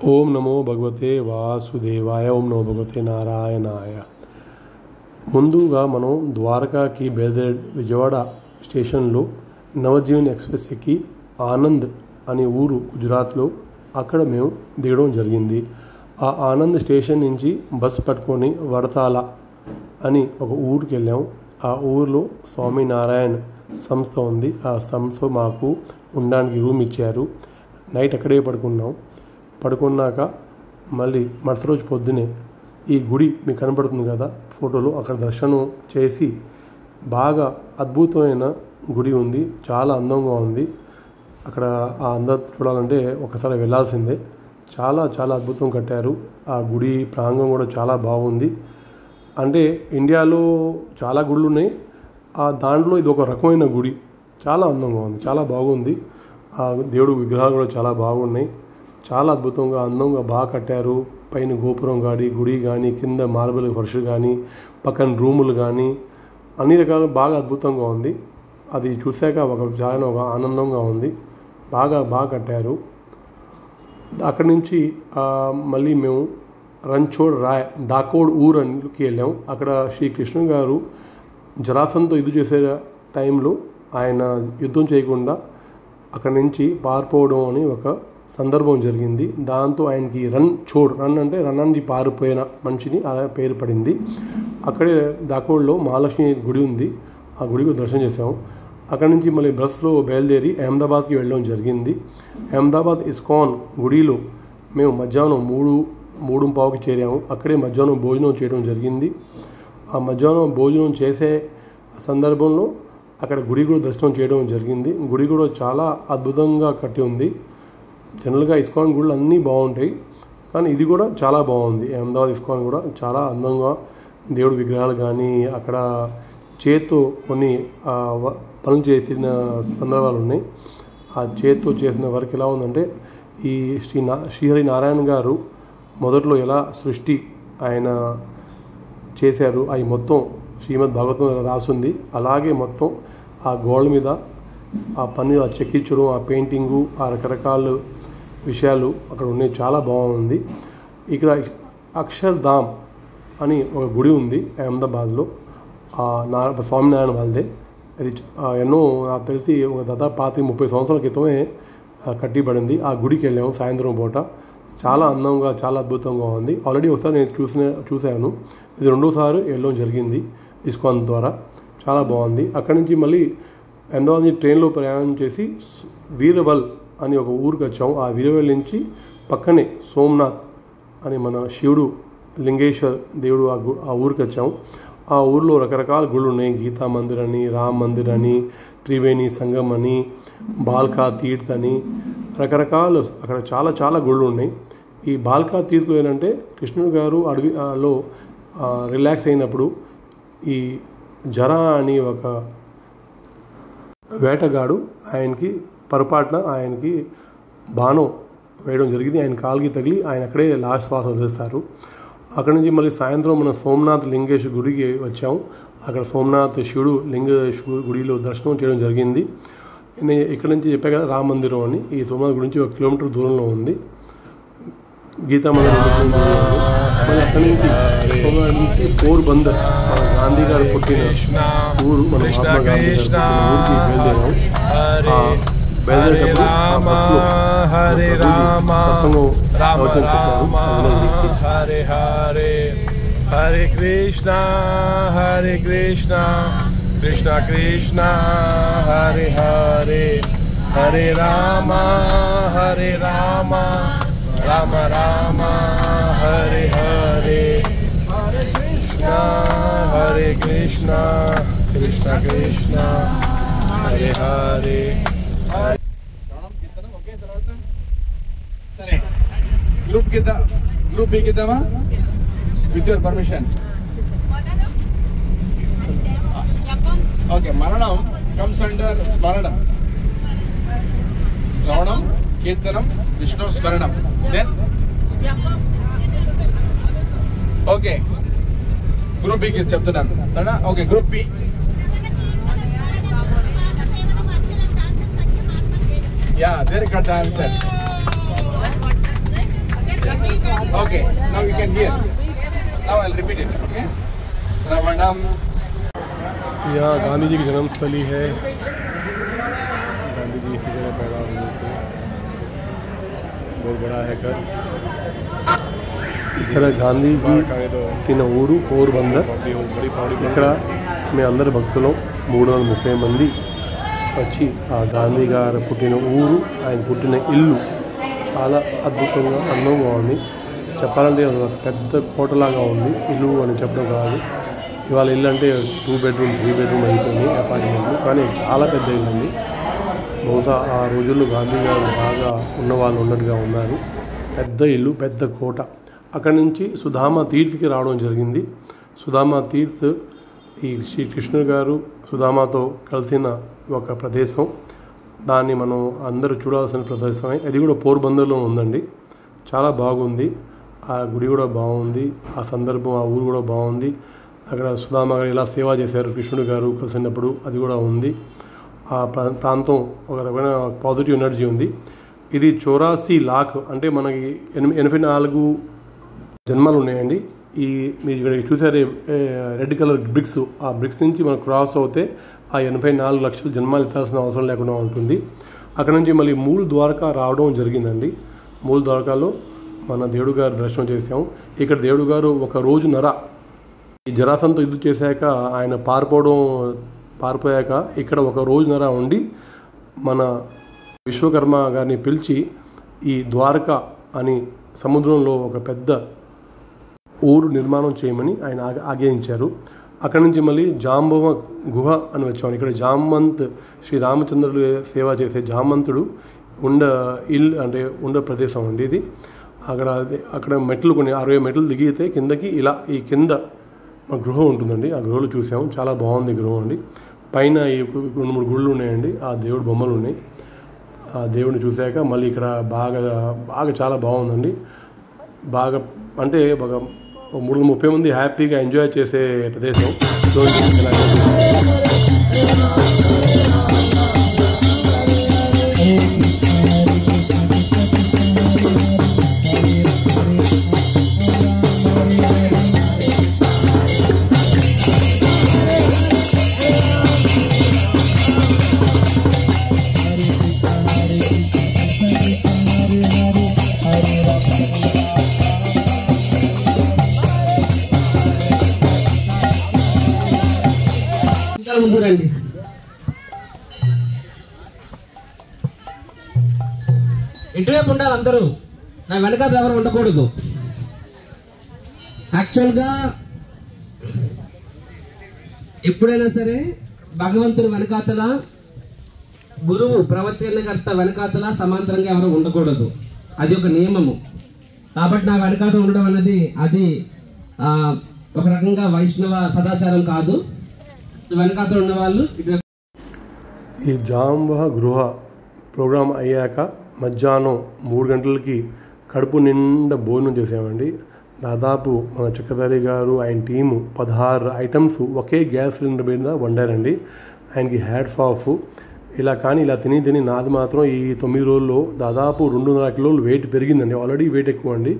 ఓం నమో భగవతే వాసుదేవాయ. ఓం నమో భగవతే నారాయణాయ. ముందుగా మనం ద్వారకాకి బయలుదేరి విజయవాడ స్టేషన్లో నవజీవన్ ఎక్స్ప్రెస్ ఎక్కి ఆనంద్ అనే ఊరు గుజరాత్లో అక్కడ మేము దిగడం జరిగింది. ఆ ఆనంద్ స్టేషన్ నుంచి బస్సు పట్టుకొని వడతాల అని ఒక ఊరికి వెళ్ళాము. ఆ ఊరిలో స్వామినారాయణ సంస్థ ఉంది. ఆ సంస్థ మాకు ఉండడానికి రూమ్ ఇచ్చారు. నైట్ అక్కడే పడుకున్నాక మళ్ళీ మరుసటి రోజు పొద్దునే ఈ గుడి మీకు కనపడుతుంది కదా ఫోటోలో, అక్కడ దర్శనం చేసి బాగా అద్భుతమైన గుడి ఉంది. చాలా అందంగా ఉంది. అక్కడ ఆ అందం చూడాలంటే ఒకసారి వెళ్ళాల్సిందే. చాలా చాలా అద్భుతం కట్టారు. ఆ గుడి ప్రాంగణం కూడా చాలా బాగుంది. అంటే ఇండియాలో చాలా గుళ్ళు ఉన్నాయి, దాంట్లో ఇది ఒక రకమైన గుడి. చాలా అందంగా ఉంది, చాలా బాగుంది. ఆ దేవుడు విగ్రహాలు కూడా చాలా బాగున్నాయి. చాలా అద్భుతంగా అందంగా బాగా కట్టారు. పైన గోపురం కానీ గుడి కానీ కింద మార్బల్ ఫర్ష్ కానీ పక్కన రూములు కానీ అన్ని రకాలు బాగా అద్భుతంగా ఉంది. అది చూశాక చాలా ఒక ఆనందంగా ఉంది. బాగా కట్టారు. అక్కడి నుంచి మళ్ళీ మేము రణ్ఛోడ్ రాయ్ డాకోడ్ ఊరికి వెళ్ళాము. అక్కడ శ్రీకృష్ణ గారు జరాసంతో యుద్ధం చేసే టైంలో ఆయన యుద్ధం చేయకుండా అక్కడి నుంచి పారిపోవడం అని ఒక సందర్భం జరిగింది. దాంతో ఆయనకి రన్ అంటే రన్నానికి పారిపోయిన మనిషిని అలా పేరు పడింది. అక్కడే దాకోడ్లో మహాలక్ష్మి గుడి ఉంది. ఆ గుడికి దర్శనం చేసాము. అక్కడి నుంచి మళ్ళీ బస్సులో బయలుదేరి అహ్మదాబాద్కి వెళ్ళడం జరిగింది. అహ్మదాబాద్ ఇస్కాన్ గుడిలో మేము మధ్యాహ్నం 3:15కి చేరాము. అక్కడే మధ్యాహ్నం భోజనం చేయడం జరిగింది. ఆ మధ్యాహ్నం భోజనం చేసే సందర్భంలో అక్కడ గుడి కూడా దర్శనం చేయడం జరిగింది. గుడి కూడా చాలా అద్భుతంగా కట్టి ఉంది. జనరల్గా ఇస్కాన్ గుళ్ళు అన్నీ బాగుంటాయి, కానీ ఇది కూడా చాలా బాగుంది. అహ్మదాబాద్ ఇస్కాన్ కూడా చాలా అందంగా దేవుడి విగ్రహాలు కానీ అక్కడ చేత్తో కొన్ని పనులు చేసిన సందర్భాలు ఉన్నాయి. ఆ చేత్తో చేసిన వర్క్ ఎలా ఉందంటే ఈ శ్రీహరి నారాయణ గారు మొదట్లో ఎలా సృష్టి ఆయన చేశారు అవి మొత్తం శ్రీమద్ భాగవతం రాసుంది. అలాగే మొత్తం ఆ గోడల మీద ఆ పని చెక్కించడం, ఆ పెయింటింగు, ఆ రకరకాల విషయాలు అక్కడ ఉన్నాయి. చాలా బాగుంది. ఇక్కడ అక్షర్ధామ్ అని ఒక గుడి ఉంది అహ్మదాబాద్లో. స్వామినారాయణ వాళ్ళదే. అది ఎన్నో నాకు తెలిసి ఒక దాదాపు 25-30 సంవత్సరాల క్రితమే కట్టిబడింది. ఆ గుడికి వెళ్ళాము సాయంత్రం పూట. చాలా అందంగా చాలా అద్భుతంగా ఉంది. ఆల్రెడీ ఒకసారి నేను చూశాను. ఇది రెండోసారి వెళ్ళడం జరిగింది ఇస్కాన్ ద్వారా. చాలా బాగుంది. అక్కడి నుంచి మళ్ళీ అహ్మదాబాద్ నుంచి ట్రైన్లో ప్రయాణం చేసి వీరవల్ అని ఒక ఊరికి వచ్చాము. ఆ వీరవల్ నుంచి పక్కనే సోమనాథ్ అని మన శివుడు లింగేశ్వర్ దేవుడు ఆ ఊరికి వచ్చాము. ఆ ఊరిలో రకరకాల గుళ్ళు ఉన్నాయి. గీతా మందిర్ అని, రామ్ మందిర్ అని, త్రివేణి సంగం అని, బాల్కా తీర్థ్ అని రకరకాలు అక్కడ చాలా చాలా గుళ్ళు ఉన్నాయి. ఈ బాల్కా తీర్థ్ ఏంటంటే కృష్ణుడు గారు అడవిలో రిలాక్స్ అయినప్పుడు ఈ జరా అని ఒక వేటగాడు పొరపాటున ఆయనకి బాణం వేయడం జరిగింది. ఆయన కాలుకి తగిలి ఆయన అక్కడే లాస్ట్ శ్వాస వదిలేస్తారు. అక్కడి నుంచి మళ్ళీ సాయంత్రం మనం సోమనాథ్ లింగేశ్వర గుడికి వచ్చాము. అక్కడ సోమనాథ్ శివుడు లింగేశ్వర గుడిలో దర్శనం చేయడం జరిగింది. నేను ఇక్కడ నుంచి చెప్పా కదా రామ మందిరం అని. ఈ సోమనాథ్ గుడి నుంచి 1 కిలోమీటర్ దూరంలో ఉంది. గీతా మందిరం మళ్ళీ అక్కడి నుంచి సోమనాథ్ నుంచి పోర్బందర్ గాంధీ గారు పుట్టిన ఊరు, మన మహాత్మా గాంధీ గారు ఊరికి బయలుదేరాము. బయలుదేరేటప్పుడు హరే రామ రామ రామ హరే హరే హరే కృష్ణ కృష్ణ కృష్ణ హరే హరే హరే రామ రామ రామ హరే హరే హరే కృష్ణ కృష్ణ కృష్ణ హరే హరే. సరే, గ్రూప్ బి కిద్దామా విత్ యువర్ పర్మిషన్? ఓకే. మరణం కమ్స్ అండర్ స్మరణం, శ్రవణం, కీర్తనం, విష్ణు స్మరణం, దెన్ ఓకే. గ్రూప్ బికి చెప్తున్నాను. Okay, group B. Yeah, there got the answer. Okay, now you can hear. Now I'll repeat it. Okay. Sravanam. यहाँ गांधी जी की जन्मस्थली है। गांधी जी इसी जगह पैदा हुए थे। बहुत बड़ा है घर। ఇక్కడ గాంధీ పుట్టిన ఊరు పోర్బందర్. ఇక్కడ మీ అందరి భక్తులు 330 మంది వచ్చి ఆ గాంధీ గారు పుట్టిన ఊరు, ఆయన పుట్టిన ఇల్లు చాలా అద్భుతంగా అందంగా ఉంది. చెప్పాలంటే పెద్ద కోటలాగా ఉంది ఇల్లు అని చెప్పడం కాదు. ఇవాళ ఇల్లు అంటే 2 బెడ్రూమ్ 3 బెడ్రూమ్ అయిపోయింది అపార్ట్మెంట్లు, కానీ చాలా పెద్ద ఇల్లు అండి. బహుశా ఆ రోజుల్లో గాంధీ గారు బాగా ఉన్నవాళ్ళు ఉన్నట్టుగా ఉన్నారు. పెద్ద ఇల్లు, పెద్ద కోట. అక్కడి నుంచి సుధామ తీర్థ్కి రావడం జరిగింది. సుధామ తీర్థ్ ఈ శ్రీకృష్ణ గారు సుధామతో కలిసిన ఒక ప్రదేశం. దాన్ని మనం అందరూ చూడాల్సిన ప్రదేశమే. అది కూడా పోర్బందర్లో ఉందండి. చాలా బాగుంది. ఆ గుడి కూడా బాగుంది. ఆ సందర్భం, ఆ ఊరు కూడా బాగుంది. అక్కడ సుధామ గారు ఎలా సేవ చేశారు కృష్ణుడు గారు కలిసినప్పుడు అది కూడా ఉంది. ఆ ప్రాంతం ఒక రకమైన పాజిటివ్ ఎనర్జీ ఉంది. ఇది 84 లాక్ అంటే మనకి 84 జన్మాలు ఉన్నాయండి. ఈ మీరు ఇక్కడ చూసారే రెడ్ కలర్ బ్రిక్స్, ఆ బ్రిక్స్ నుంచి మనం క్రాస్ అవుతే ఆ 84 లక్షల జన్మాలు ఎత్తాల్సిన అవసరం లేకుండా ఉంటుంది. అక్కడ నుంచి మళ్ళీ మూల్ ద్వారకా రావడం జరిగిందండి. మూల్ ద్వారకాలో మన దేవుడు గారు దర్శనం చేసాం. ఇక్కడ దేవుడు గారు ఒక రోజున్నర ఈ జరాసంతో యుద్ధం చేశాక ఆయన పారిపోయాక ఇక్కడ ఒక రోజున్నర ఉండి మన విశ్వకర్మ గారిని పిలిచి ఈ ద్వారక అని సముద్రంలో ఒక పెద్ద ఊరు నిర్మాణం చేయమని ఆయన ఆజ్ఞయించారు. అక్కడి నుంచి మళ్ళీ జాంబవ గుహ అని వచ్చాము. ఇక్కడ జామంత్ శ్రీరామచంద్రుడు సేవ చేసే జామంతుడు ఉండ ప్రదేశం అండి ఇది. అక్కడ మెట్లు కొన్ని 60 మెట్లు దిగితే కిందకి ఇలా ఈ కింద గృహ ఉంటుందండి. ఆ గృహలు చూసాము. చాలా బాగుంది గృహం అండి. పైన 2-3 గుళ్ళు ఉన్నాయండి. ఆ దేవుడు బొమ్మలు ఉన్నాయి. ఆ దేవుడిని చూశాక మళ్ళీ ఇక్కడ బాగా చాలా బాగుందండి. బాగా అంటే ఒక 330 మంది హ్యాపీగా ఎంజాయ్ చేసే ప్రదేశం. ముందు రండి. ఇటువైపు ఉండాలి అందరూ, నా వెనకాల ఎవరు ఉండకూడదు. యాక్చువల్గా ఎప్పుడైనా సరే భగవంతుని వెనకాతల, గురువు ప్రవచనకర్త వెనకాతల సమాంతరంగా ఎవరు ఉండకూడదు. అది ఒక నియమము. కాబట్టి నా వెనకాత ఉండడం అన్నది అది ఒక రకంగా వైష్ణవ సదాచారం కాదు. వెనకాతలు ఉన్న వాళ్ళు ఈ జాంబవ గృహ ప్రోగ్రాం అయ్యాక మధ్యాహ్నం 3 గంటలకి కడుపు నిండా భోజనం చేసామండి. దాదాపు మన చక్రధారి గారు ఆయన టీము 16 ఐటమ్స్ ఒకే గ్యాస్ సిలిండర్ మీద వండారండి. ఆయనకి హ్యాట్స్ ఆఫ్. ఇలా తిని నాది మాత్రం ఈ 9 రోజుల్లో దాదాపు 2.5 కిలోలు వెయిట్ పెరిగిందండి. ఆల్రెడీ వెయిట్ ఎక్కువ అండి.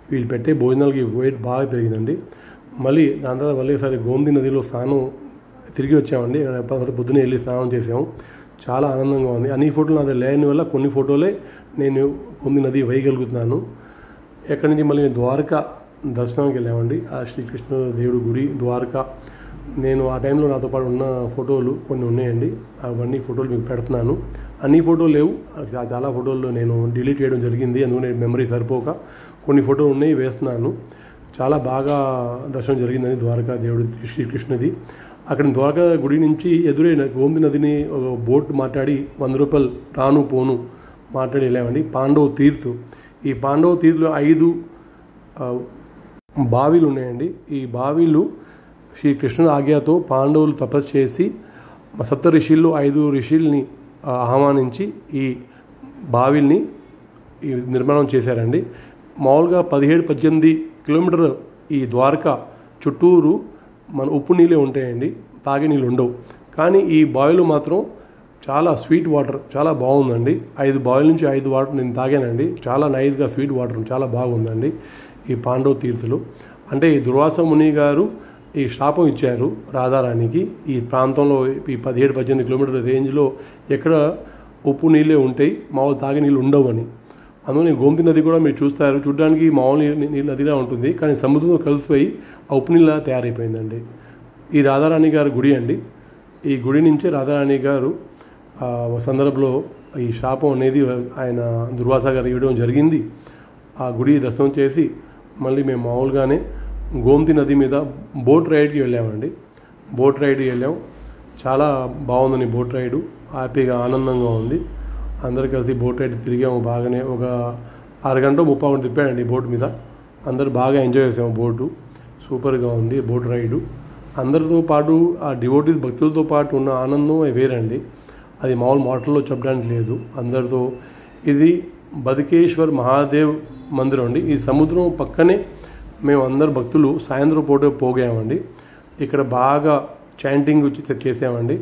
వీళ్ళు పెట్టే భోజనాలకి వెయిట్ బాగా పెరిగిందండి. మళ్ళీ దాని తర్వాత ఒకసారి గోమతి నదిలో స్నానం తిరిగి వచ్చామండి. పొద్దున్నే వెళ్ళి స్నానం చేసాము. చాలా ఆనందంగా ఉంది. అన్ని ఫోటోలు నాది లేని వల్ల కొన్ని ఫోటోలే నేను గోమతి నది వేయగలుగుతున్నాను. ఎక్కడి నుంచి మళ్ళీ ద్వారకా దర్శనానికి వెళ్ళామండి. ఆ శ్రీకృష్ణ దేవుడు గుడి ద్వారకా. నేను ఆ టైంలో నాతో పాటు ఉన్న ఫోటోలు కొన్ని ఉన్నాయండి. అవన్నీ ఫోటోలు మీకు పెడుతున్నాను. అన్ని ఫోటోలు లేవు, చాలా ఫోటోలు నేను డిలీట్ చేయడం జరిగింది. అందుకని మెమరీ సరిపోక కొన్ని ఫోటోలు ఉన్నాయి, వేస్తున్నాను. చాలా బాగా దర్శనం జరిగిందని ద్వారకా దేవుడు శ్రీకృష్ణది. అక్కడ ద్వారకా గుడి నుంచి ఎదురైన గోమతి నదిని ఒక బోట్ మాట్లాడి 100 రూపాయలు రాను పోను మాట్లాడి వెళ్ళామండి. పాండవ తీర్థ్. ఈ పాండవ తీర్థలో 5 బావిలు ఉన్నాయండి. ఈ బావిలు శ్రీకృష్ణుని ఆజ్ఞతో పాండవులు తపస్సు చేసి సప్త ఋషుల్లో 5 ఋషుల్ని ఆహ్వానించి ఈ బావిల్ని నిర్మాణం చేశారండి. మామూలుగా 17-18 కిలోమీటర్ ఈ ద్వారకా చుట్టూరు మన ఉప్పు నీళ్ళే ఉంటాయండి, తాగే నీళ్ళు ఉండవు. కానీ ఈ బావిలో మాత్రం చాలా స్వీట్ వాటర్, చాలా బాగుందండి. 5 బావిల నుంచి 5 వాటర్ నేను తాగానండి. చాలా నైస్గా స్వీట్ వాటర్ చాలా బాగుందండి. ఈ పాండవ తీర్థులు. అంటే ఈ దుర్వాస ముని గారు ఈ శాపం ఇచ్చారు రాధారాణికి, ఈ ప్రాంతంలో ఈ 17-18 కిలోమీటర్ల రేంజ్లో ఎక్కడ ఉప్పు నీళ్ళే ఉంటాయి, మామూలు తాగే నీళ్ళు ఉండవు అని. అందుకని గోమతి నది కూడా మీరు చూస్తారు, చూడడానికి మామూలు నీళ్ళు నదిలా ఉంటుంది, కానీ సముద్రంతో కలిసిపోయి ఆ ఉప్పు నీళ్ళ తయారైపోయిందండి. ఈ రాధారాణి గారి గుడి అండి. ఈ గుడి నుంచే రాధారాణి గారు ఒక సందర్భంలో ఈ శాపం అనేది ఆయన దుర్వాస గారు ఇవ్వడం జరిగింది. ఆ గుడి దర్శనం చేసి మళ్ళీ మేము మామూలుగానే గోమతి నది మీద బోట్ రైడ్కి వెళ్ళామండి. బోట్ రైడ్కి వెళ్ళాం, చాలా బాగుందని బోట్ రైడు, హ్యాపీగా ఆనందంగా ఉంది. అందరు కలిసి బోట్ రైడ్ తిరిగాము బాగానే. ఒక 6 గంట 30 గంటలు తిప్పాడండి బోట్ మీద. అందరు బాగా ఎంజాయ్ చేసాము. బోటు సూపర్గా ఉంది బోట్ రైడు. అందరితో పాటు ఆ డివోటీస్ భక్తులతో పాటు ఉన్న ఆనందం వేరండి, అది మామూలు మాటల్లో చెప్పడానికి లేదు. అందరితో ఇది బదకేశ్వర్ మహాదేవ్ మందిరం అండి. ఈ సముద్రం పక్కనే మేము అందరు భక్తులు సాయంత్రం పూట పోగామండి. ఇక్కడ బాగా చాంటింగ్ చేసామండి.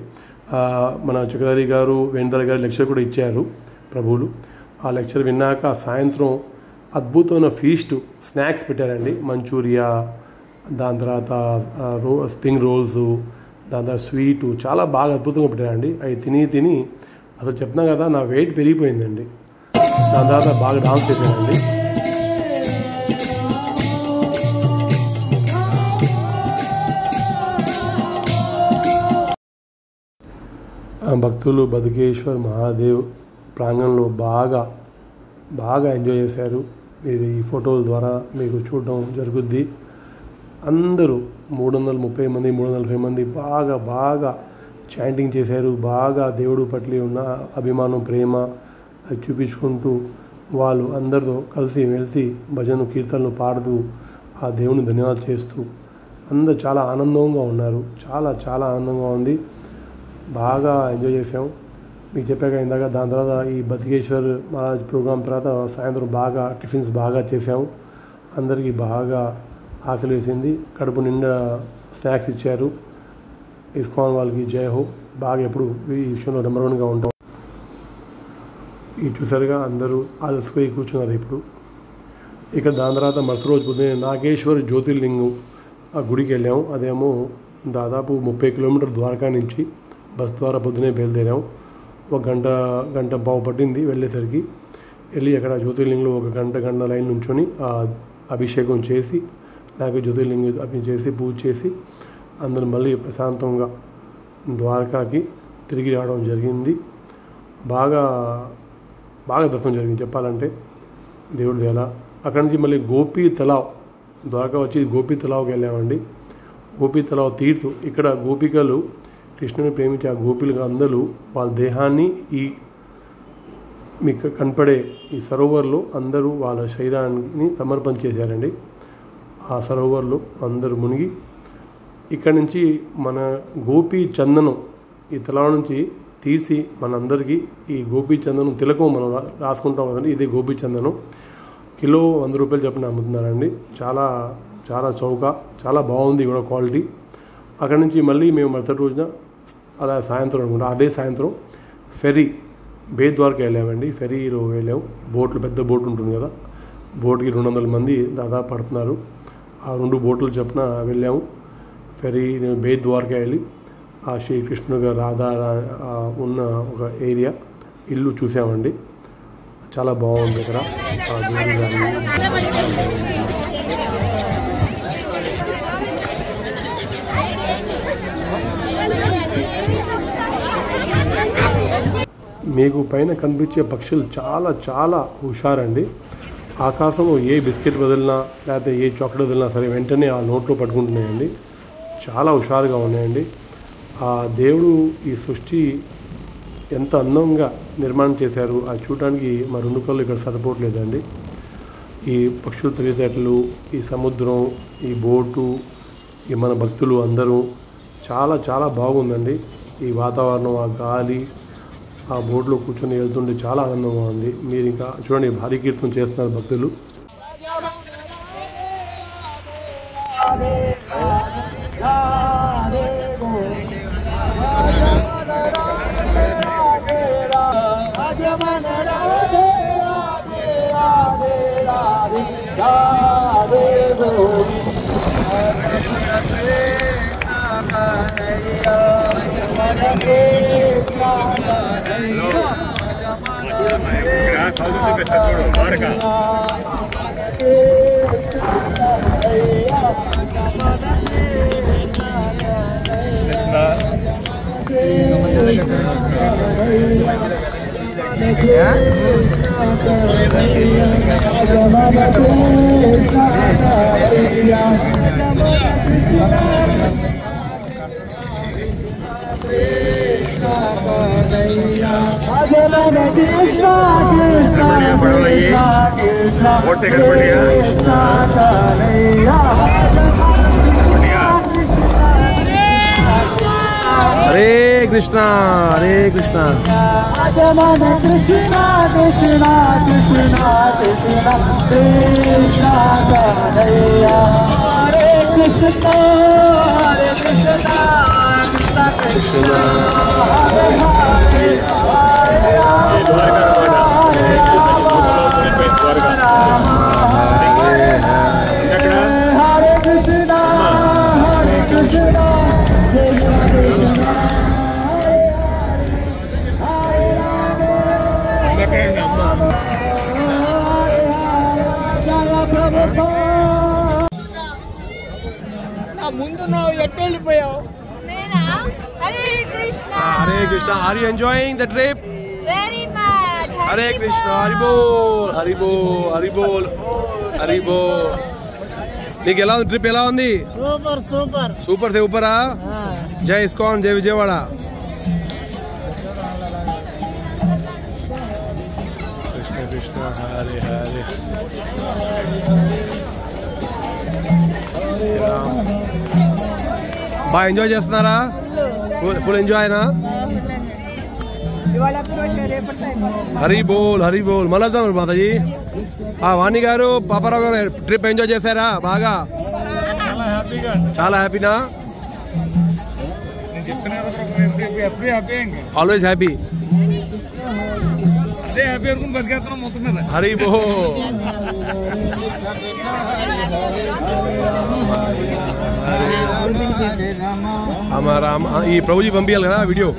మన చక్రధారి గారు, వేణుధర్ గారు లెక్చర్ కూడా ఇచ్చారు ప్రభువులు. ఆ లెక్చర్ విన్నాక సాయంత్రం అద్భుతమైన ఫీస్ట్ స్నాక్స్ పెట్టారండి. మంచూరియా, దాని తర్వాత స్ప్రింగ్ రోల్స్, దాని తర్వాత స్వీటు, చాలా బాగా అద్భుతంగా పెట్టారండి. అవి తిని అసలు చెప్తున్నా కదా, నా వెయిట్ పెరిగిపోయిందండి. దాని తర్వాత బాగా డాన్స్ చేశానండి. భక్తులు బదకేశ్వర్ మహాదేవ్ ప్రాంగణంలో బాగా ఎంజాయ్ చేశారు. మీరు ఈ ఫోటోల ద్వారా మీకు చూడడం జరుగుద్ది. అందరూ 330 మంది 340 మంది బాగా చాంటింగ్ చేశారు. బాగా దేవుడు పట్ల ఉన్న అభిమానం, ప్రేమ అది చూపించుకుంటూ వాళ్ళు అందరితో కలిసి మెలిసి భజన కీర్తనలు పాడుతూ ఆ దేవుని ధన్యవాదాలు చేస్తూ అందరూ చాలా ఆనందంగా ఉన్నారు. చాలా ఆనందంగా ఉంది. బాగా ఎంజాయ్ చేసాం. మీకు చెప్పాక ఇందాక. దాని తర్వాత ఈ బదకేశ్వర్ మహారాజ్ ప్రోగ్రాం తర్వాత సాయంత్రం బాగా టిఫిన్స్ బాగా చేసాము. అందరికీ బాగా ఆకలి వేసింది. కడుపు నిండా స్నాక్స్ ఇచ్చారు. ఇస్కాన్ వాళ్ళకి జై హో. బాగా ఎప్పుడు ఈ విషయంలో నెంబర్ 1గా ఉంటాం. ఇది చూసారుగా, అందరూ అలసిపోయి కూర్చున్నారు ఇప్పుడు. ఇక్కడ దాని తర్వాత మరుసటి రోజు పొద్దున్నే నాగేశ్వర్ జ్యోతిర్లింగం ఆ గుడికి వెళ్ళాము. అదేమో దాదాపు 30 కిలోమీటర్ ద్వారకా నుంచి బస్ ద్వారా పొద్దునే బయలుదేరాము. ఒక గంట పావు పట్టింది వెళ్ళేసరికి. వెళ్ళి అక్కడ జ్యోతిర్లింగంలో ఒక గంట లైన్ నుంచొని అభిషేకం చేసి, నాకు జ్యోతిర్లింగం అభిషేకం చేసి పూజ చేసి అందరూ మళ్ళీ ప్రశాంతంగా ద్వారకాకి తిరిగి రావడం జరిగింది. బాగా దర్శనం జరిగింది చెప్పాలంటే దేవుడి దేల. అక్కడి నుంచి మళ్ళీ గోపీ తలావ్, ద్వారకా వచ్చి గోపీ తలావ్కి వెళ్ళామండి. గోపీ తలావ్ తీర్థు. ఇక్కడ గోపికలు కృష్ణుని ప్రేమించే ఆ గోపికలు అందరూ వాళ్ళ దేహాన్ని ఈ మీకు కనపడే ఈ సరోవర్లో అందరూ వాళ్ళ శరీరాన్ని సమర్పణ చేశారండి. ఆ సరోవర్లో అందరూ మునిగి ఇక్కడి నుంచి మన గోపీ చందనం ఈ తలావ నుంచి తీసి మనందరికీ ఈ గోపీ చందనం తిలకం మనం రాసుకుంటాం కదండి. ఇది గోపీ చందనం కిలో 100 రూపాయలు చెప్పిన అమ్ముతున్నారండి. చాలా చౌక, చాలా బాగుంది కూడా క్వాలిటీ. అక్కడి నుంచి మళ్ళీ మేము మరుసటి రోజున అలా సాయంత్రం అనుకుంటా, అదే సాయంత్రం ఫెరీ బేద్వార్కి వెళ్ళామండి. ఫెరీలో వెళ్ళాము. బోట్లు, పెద్ద బోట్ ఉంటుంది కదా, బోట్కి 200 మంది దాదాపు పడుతున్నారు. ఆ 2 బోట్లు చొప్పున వెళ్ళాము. ఫెరీ బేద్వార్కి వెళ్ళి ఆ శ్రీకృష్ణుడు గారు రాధా ఉన్న ఒక ఏరియా ఇల్లు చూసామండి. చాలా బాగుంది ఇక్కడ. మీకు పైన కనిపించే పక్షులు చాలా హుషారండి. ఆకాశంలో ఏ బిస్కెట్ వదిలినా లేకపోతే ఏ చాక్లెట్ వదిలినా సరే వెంటనే ఆ నోట్లో పట్టుకుంటున్నాయండి. చాలా హుషారుగా ఉన్నాయండి. ఆ దేవుడు ఈ సృష్టి ఎంత అందంగా నిర్మాణం చేశారు, అది చూడడానికి మా 2 కళ్ళు ఇక్కడ సరిపోవట్లేదండి. ఈ పక్షుల తెలివితేటలు, ఈ సముద్రం, ఈ బోటు, ఈ మన భక్తులు అందరూ చాలా బాగుందండి. ఈ వాతావరణం, ఆ గాలి, ఆ బోట్లో కూర్చొని వెళ్తుంటే చాలా ఆనందంగా ఉంది. మీరు ఇంకా చూడండి, భారీ కీర్తన చేస్తున్నారు భక్తులు. రాధే हरे कृष्णा हरे कृष्णा कृष्णा कृष्णा कृष्णा कृष्णा कृष्णा कन्हैया हरे कृष्णा कृष्णा कृष्णा हरे हरे ముందు నువ్వు ఎట్టు వెళ్ళిపోయావు Hare Krishna. Hare Krishna. Are you enjoying the trip? Very much. Hare Krishna. Hari bol. Hari bol. Hari bol. Hari bol. నీకు ఎలా ఉంది ట్రిప్? ఎలా ఉంది? సూపర్ సూపర్ సూపర్ సే ఊపరా. జై ఇస్కాన్, జై విజయవాడ. కృష్ణ కృష్ణ హరే హరే. బాగా ఎంజాయ్ చేస్తున్నారా? ఫుల్ ఎంజాయ్నా? హరి బోల్ హరి బోల్. మళ్ళీ వద్దాం మాతాజీ. వాణి గారు, పాపారావు గారు ట్రిప్ ఎంజాయ్ చేశారా బాగా? చాలా హ్యాపీనా? Always happy. హరి బోల్. ఈ ప్రభుజీ పంపించాలి కదా video.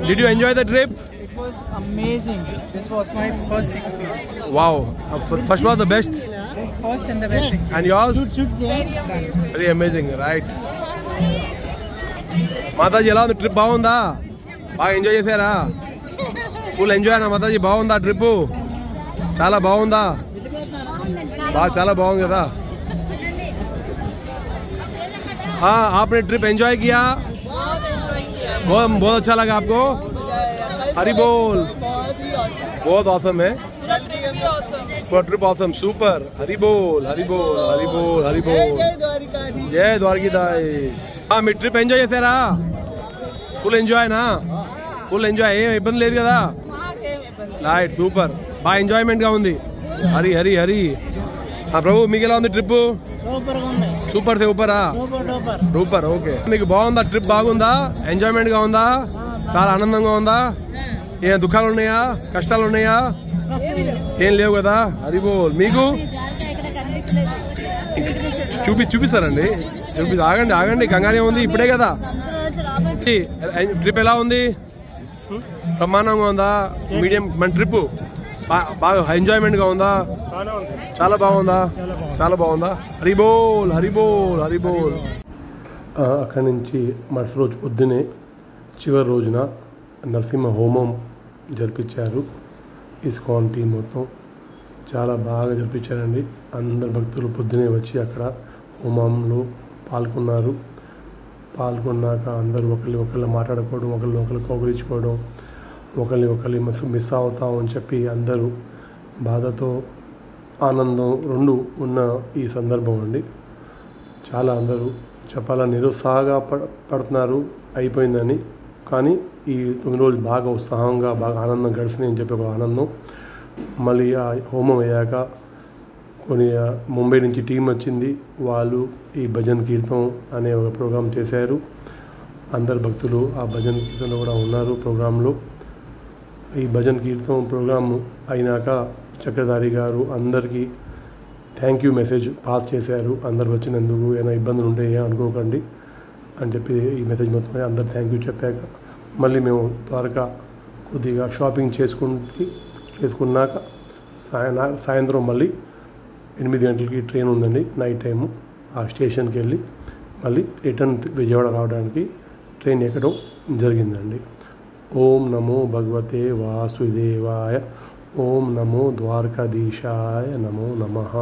Did you enjoy the trip? It was amazing. This was my first experience. Wow. First was the best. This first and the best experience. And yours? Very amazing, right? Mataji ఎలా ఉంది trip? బాగుందా? బాగా enjoy చేశారా? Full enjoy అయినా మాతాజీ? బాగుందా trip? చాలా బాగుందా? చాలా బాగుంది కదా. आपने ट्रिप एंजॉय किया? बहुत अच्छा लगा आपको? हरी बोल. बहुत ऑसम है. पूरा ट्रिप ऑसम. सुपर. हरी बोल हरी बोल हरी बोल हरी बोल. जय द्वारकीधीश. మీ ట్రిప్ ఎంజాయ్ చేశారా? ఫుల్ ఎంజాయ్ నా? Full enjoy. ఏం ఇబ్బంది లేదు కదా? రైట్. సూపర్. బాగా ఎంజాయ్మెంట్గా ఉంది. హరి హరి హరి. ప్రభు మీకు ఎలా ఉంది ట్రిప్? సూపర్ సూపరా? సూపర్. ఓకే. మీకు బాగుందా ట్రిప్? బాగుందా? ఎంజాయ్మెంట్ గా ఉందా? చాలా ఆనందంగా ఉందా? ఏం దుఃఖాలు ఉన్నాయా? కష్టాలు ఉన్నాయా? ఏం లేవు కదా? హరి బోల్. మీకు చూపిస్తారండి. ఆగండి ఆగండి, కంగానే ఉంది, ఇప్పుడే కదా. ట్రిప్ ఎలా ఉంది? బ్రహ్మాండంగా ఉందా? మీడియం మన ట్రిప్ బాగా ఎంజాయ్మెంట్ గా ఉందా? చాలా బాగుందా? చాలా బాగుందా? హరి బోల్ హరి బోల్ హరి బోల్. అక్కడి నుంచి మరుసటి రోజు పొద్దునే చివరి రోజున నరసింహ హోమం జరిపించారు. ఇస్కాన్ టీం మొత్తం చాలా బాగా జరిపించారండి. అందరు భక్తులు పొద్దునే వచ్చి అక్కడ హోమంలో పాల్గొన్నాక అందరూ ఒకళ్ళు మాట్లాడుకోవడం, ఒకళ్ళు కౌగిలించుకోవడం, ఒకరిని మిస్ అవుతాం అని చెప్పి అందరూ బాధతో ఆనందం రెండు ఉన్న ఈ సందర్భం అండి. చాలా అందరూ చెప్పాలని నిరుత్సాహంగా పడుతున్నారు అయిపోయిందని. కానీ ఈ 9 రోజులు బాగా ఉత్సాహంగా బాగా ఆనందం గడిచినాయి అని చెప్పి ఒక ఆనందం. మళ్ళీ ఆ హోమం అయ్యాక కొన్ని ముంబై నుంచి టీం వచ్చింది. వాళ్ళు ఈ భజన్ కీర్తనం అనే ఒక ప్రోగ్రాం చేశారు. అందరు భక్తులు ఆ భజన్ కీర్తనలో కూడా ఉన్నారు ప్రోగ్రాంలో. ఈ భజన్ కీర్తనం ప్రోగ్రాం అయినాక చక్రధారి గారు అందరికీ థ్యాంక్ యూ మెసేజ్ పాస్ చేశారు. అందరు వచ్చినందుకు ఏమైనా ఇబ్బందులు ఉంటే అనుకోకండి, అని చెప్పి ఈ మెసేజ్ మొత్తం అందరు థ్యాంక్ యూ చెప్పాక మళ్ళీ మేము ద్వారకా కొద్దిగా షాపింగ్ చేసుకున్నాక సాయంత్రం మళ్ళీ 8 గంటలకి ట్రైన్ ఉందండి నైట్ టైము. ఆ స్టేషన్కి వెళ్ళి మళ్ళీ రిటర్న్ విజయవాడ రావడానికి ట్రైన్ ఎక్కడం జరిగిందండి. ఓం నమో భగవతే వాసుదేవాయ. ఓం నమో ద్వారకాధీశాయ నమో నమః.